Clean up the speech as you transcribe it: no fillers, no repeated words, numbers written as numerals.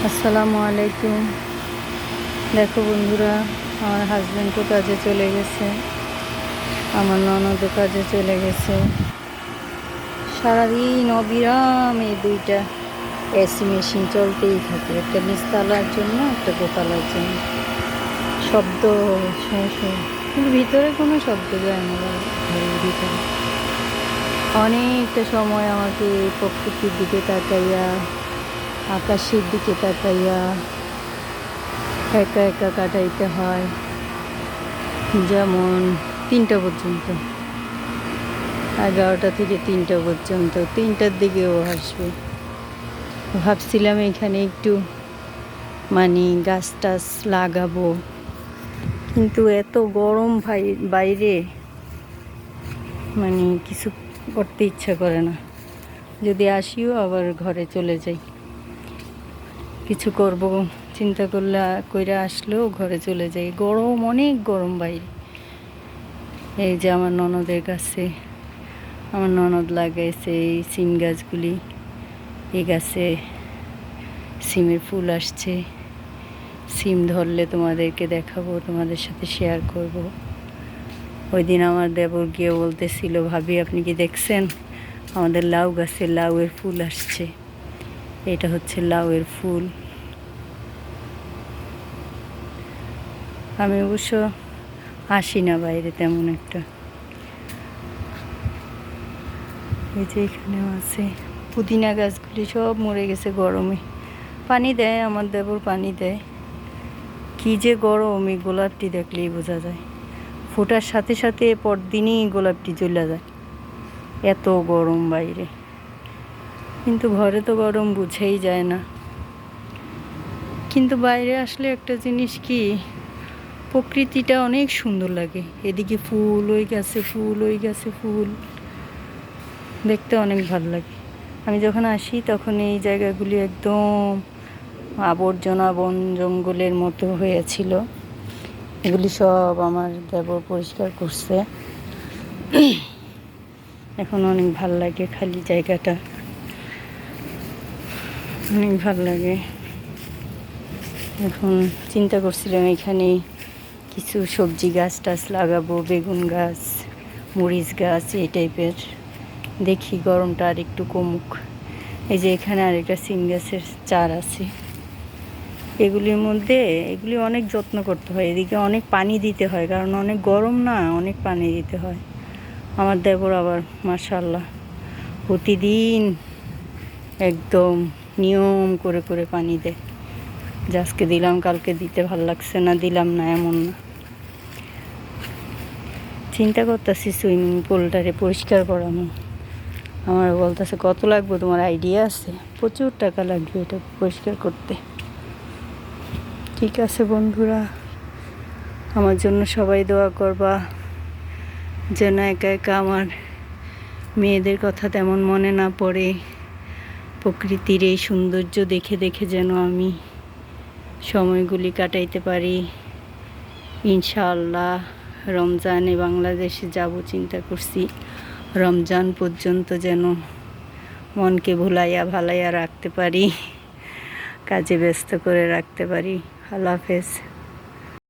আসসালামু আলাইকুম। দেখো বন্ধুরা, আমার হাজব্যান্ড তো কাজে চলে গেছে, আমার ননদও কাজে চলে গেছে। সারাদিন অবিরাম এই দুইটা এসি মেশিন চলতেই থাকে, একটা নিচতলার জন্য একটা দোতলার জন্য। শব্দ কিন্তু ভিতরে কোনো শব্দ যায় না, ঘরের ভিতরে। অনেকটা সময় আমাকে প্রকৃতির দিকে তাকাইয়া, আকাশের দিকে তাকাইয়া একা একা কাটাইতে হয়। যেমন 3টা পর্যন্ত, 11টা থেকে 3টা পর্যন্ত। 3টার দিকেও আসবে। ভাবছিলাম এখানে একটু গাছ টাছ লাগাবো, কিন্তু এত গরম বাইরে, কিছু করতে ইচ্ছা করে না। যদি আসিও আবার ঘরে চলে যাই, কিছু করব চিন্তা কইরা আসলেও ঘরে চলে যাই। গরম, অনেক গরম বাইরে। এই যে আমার ননদের কাছে, আমার ননদ লাগাইছে এই সিম গাছগুলি। এই গাছে সিমের ফুল আসছে। সিম ধরলে তোমাদেরকে দেখাবো, তোমাদের সাথে শেয়ার করব। ওই দিন আমার দেবর গিয়ে বলতেছিল, ভাবি আপনি কি দেখছেন আমাদের লাউ গাছে লাউয়ের ফুল আসছে। এটা হচ্ছে লাউয়ের ফুল। আমি অবশ্য আসি না বাইরে তেমন একটা। এই যে এখানেও আছে পুদিনা গাছগুলি, সব মরে গেছে গরমে। পানি দেয় আমার দেবর, পানি দেয়। কি যে গরম, এই গোলাপটি দেখলেই বোঝা যায়। ফোটার সাথে সাথে পরদিনই গোলাপটি জ্বলে যায়, এত গরম বাইরে। কিন্তু ঘরে তো গরম বুঝেই যায় না। কিন্তু বাইরে আসলে একটা জিনিস কি, প্রকৃতিটা অনেক সুন্দর লাগে। এদিকে ফুল, ওই গাছে ফুল, ওই গাছে ফুল, দেখতে অনেক ভালো লাগে। আমি যখন আসি তখন এই জায়গাগুলি একদম আবর্জনা, বন জঙ্গলের মতো হয়েছিল। এগুলি সব আমার দেবর পরিষ্কার করছে। এখন অনেক ভাল লাগে, খালি জায়গাটা অনেক ভাল লাগে। এখন চিন্তা করছিলাম এখানে কিছু সবজি গাছ টাছ লাগাবো, বেগুন গাছ, মরিচ গাছ, এই টাইপের। দেখি গরমটা আর একটু কমুক। এই যে এখানে আরেকটা সিম গাছের চার আছে। এগুলির মধ্যে এগুলি অনেক যত্ন করতে হয়, এদিকে অনেক পানি দিতে হয়, কারণ অনেক গরম না, অনেক পানি দিতে হয়। আমার দেবর আবার মাশাআল্লাহ প্রতিদিন একদম নিয়ম করে করে পানি দেয়। যে আজকে দিলাম, কালকে দিতে ভাল লাগছে না, দিলাম না, এমন না। চিন্তা করতেছি সুইমিং পুলটারে পরিষ্কার করানো। আমার বলতেছে কত লাগবে, তোমার আইডিয়া আছে? প্রচুর টাকা লাগবে এটা পরিষ্কার করতে। ঠিক আছে বন্ধুরা, আমার জন্য সবাই দোয়া করবা, যেন একা একা আমার মেয়েদের কথা তেমন মনে না পড়ে। প্রকৃতির এই সৌন্দর্য দেখে দেখে যেন আমি সময়গুলি কাটাইতে পারি। ইনশাআল্লাহ রমজানে বাংলাদেশে যাব চিন্তা করছি। রমজান পর্যন্ত যেন মনকে ভুলাইয়া ভালাইয়া রাখতে পারি, কাজে ব্যস্ত করে রাখতে পারি। আল্লাহ হাফেজ।